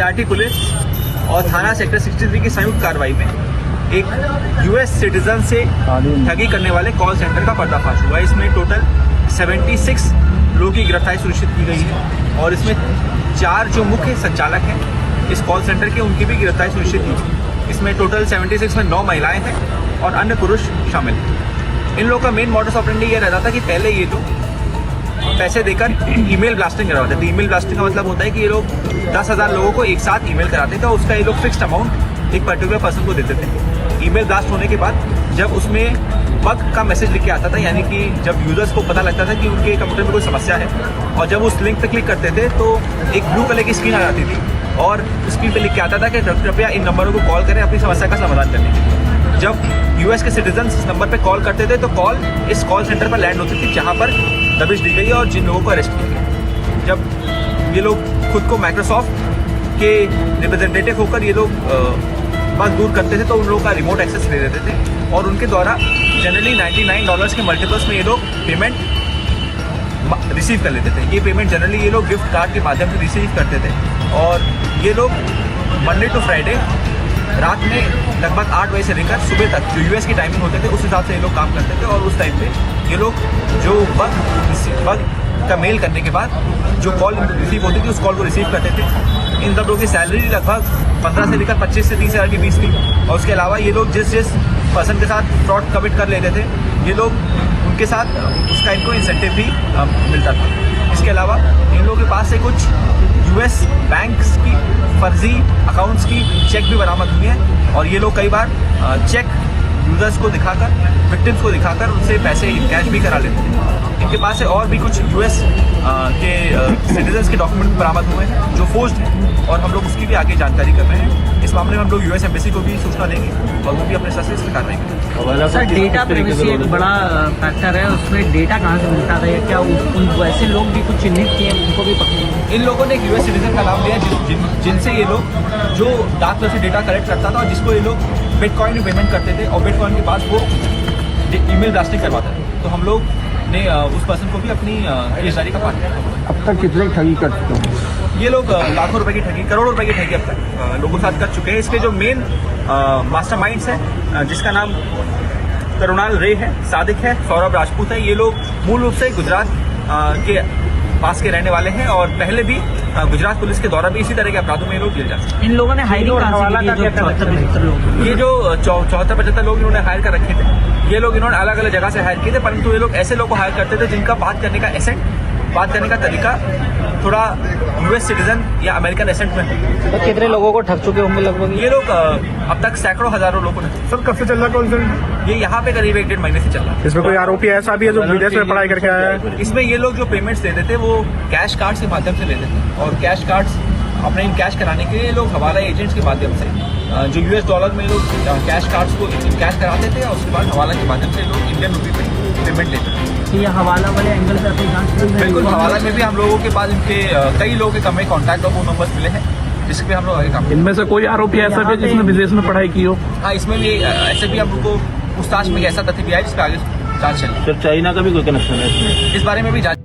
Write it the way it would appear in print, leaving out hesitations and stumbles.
CRT police और थाना sector 63 की संयुक्त कार्रवाई में एक यूएस सिटीजन से ठगी करने वाले कॉल सेंटर का पर्दाफाश हुआ है। इसमें टोटल 76 लोगों की गिरफ्तारी सुनिश्चित की गई है और इसमें 4 जो मुख्य संचालक हैं इस कॉल सेंटर के, उनकी भी गिरफ्तारी सुनिश्चित की गई। इसमें टोटल 76 में 9 महिलाएं हैं और अन्य पुरुष शामिल हैं। इन लोगों का मेन मॉडस ऑपरेंडी ये रहता था कि पहले ये लोग पैसे देकर ईमेल ब्लास्टिंग करवाते थे। ईमेल ब्लास्टिंग का मतलब होता है कि ये लोग 10,000 लोगों को एक साथ ईमेल कराते थे और उसका ये लोग फिक्स्ड अमाउंट एक पर्टिकुलर पर्सन को देते थे। ईमेल ब्लास्ट होने के बाद जब उसमें बग का मैसेज लिख के आता था, यानी कि जब यूजर्स को पता लगता था कि उनके कंप्यूटर में कोई समस्या है और जब उस लिंक पर क्लिक करते थे तो एक ब्लू कलर की स्क्रीन आ जाती थी और स्क्रीन पर लिख के आता था कि कृपया इन नंबरों को कॉल करें अपनी समस्या का समाधान करने के लिए। जब यूएस के सिटीजन इस नंबर पर कॉल करते थे तो कॉल इस कॉल सेंटर पर लैंड होती थी जहाँ पर दबिश दी गई और जिन लोगों को अरेस्ट किया गया। जब ये लोग खुद को माइक्रोसॉफ्ट के रिप्रेजेंटेटिव होकर ये लोग बग दूर करते थे तो उन लोगों का रिमोट एक्सेस ले लेते थे और उनके द्वारा जनरली $99 के मल्टीपल्स में ये लोग पेमेंट रिसीव कर लेते थे। ये पेमेंट जनरली ये लोग गिफ्ट कार्ड के माध्यम से रिसीव करते थे और ये लोग मंडे टू फ्राइडे रात में लगभग 8 बजे से लेकर सुबह तक जो यूएस की टाइमिंग होते थे उस हिसाब से ये लोग काम करते थे और उस टाइम पे ये लोग जो बग का मेल करने के बाद जो कॉल रिसीव होती थी उस कॉल को रिसीव करते थे। इन सब लोगों की सैलरी लगभग 15 से लेकर 25 से 30 हज़ार के बीच थी और उसके अलावा ये लोग जिस पर्सन के साथ फ्रॉड कमिट कर लेते थे ये लोग उनके साथ उसका इनको इंसेंटिव भी मिलता था। इसके अलावा इन लोगों के पास से कुछ यूएस बैंक्स की फर्जी अकाउंट्स की चेक भी बरामद हुई है और ये लोग कई बार चेक यूजर्स को दिखाकर, विक्टिम्स को दिखाकर उनसे पैसे कैश भी करा लेते थे। इनके पास से और भी कुछ यूएस के सिटीजन्स के डॉक्यूमेंट बरामद हुए हैं जो फोर्ज्ड हैं और हम लोग उसकी भी आगे जानकारी कर रहे हैं। इस मामले में हम लोग यूएस एम्बेसी को भी सूचना देंगे और वो भी अपने स्तर से कार्रवाई करेंगे। सर, डेटा प्राइवेसी एक बड़ा फैक्टर है, उसमें डेटा कहाँ से मिलता था या क्या उन वैसे लोग भी कुछ चिन्हित किए उनको भी पकड़े? इन लोगों ने एक यूएस सिटीजन का नाम लिया जिनसे ये लोग जो डार्क वेब से डेटा कलेक्ट करता था और जिसको ये लोग बिटकॉइन में पेमेंट करते थे और बिटकॉइन के बाद वो ईमेल ब्लास्टिंग करवाता था। तो हम लोग ने उस पर्सन को भी अपनी गिरफ्तारी का पार्ट किया। अब तक कितने ठगी कर चुके हैं? ये लोग लाखों रुपए की ठगी, करोड़ों रुपए की ठगी अब तक लोगों के साथ कर चुके हैं। इसके जो मेन मास्टरमाइंड्स हैं जिसका नाम करुणाल रे है, सादिक है, सौरभ राजपूत है, ये लोग मूल रूप से गुजरात के पास के रहने वाले हैं और पहले भी गुजरात पुलिस के द्वारा भी इसी तरह के अपराधों में ये लोग गिर जाते हैं। इन लोगों ने हायरिंग ये जो 74-75 लोग इन्होंने हायर कर रखे थे, ये लोग इन्होंने अलग अलग जगह से हायर किए थे, परंतु ये लोग ऐसे लोग को हायर करते थे जिनका बात करने का एसेंट, बात करने का तरीका थोड़ा यूएस सिटीजन या अमेरिकन एसेंट में है। तो कितने लोगों को ठग चुके होंगे लगभग? ये लोग अब तक सैकड़ों हजारों लोगों ने। सर, कब से चल रहा है कॉल सेंटर? ये यहाँ पे करीब 1-1.5 महीने से चल रहा है। इसमें कोई आरोपी ऐसा भी है जो विदेश में पढ़ाई करके आया है? इसमें ये लोग जो पेमेंट्स देते थे वो कैश कार्ड के माध्यम से लेते थे और कैश कार्ड्स अपने कैश कराने के लिए लोग हवाला एजेंट्स के माध्यम से जो यूएस डॉलर में लोग कैश कार्ड्स को कैश कराते थे और उसके बाद हवाला के माध्यम से लोग इंडियन रुपी पे पेमेंट लेते थे। ये हवाला वाले एंगल से अपनी जांच बिल्कुल, हवाला में भी हम लोगों के पास इनके कई लोगों के कम कॉन्टैक्ट और फोन नंबर्स मिले हैं जिस पे हम लोग आगे काम। इनमें से कोई आरोपी ऐसा भी जिसने विदेश में पढ़ाई की हो? हाँ, इसमें भी ऐसे भी हम लोग को पूछताछ में ऐसा तथ्य भी आया जिस पे आगे जांच चल रही है। चाइना का भी कोई कनेक्शन है इसमें? इस बारे में भी जांच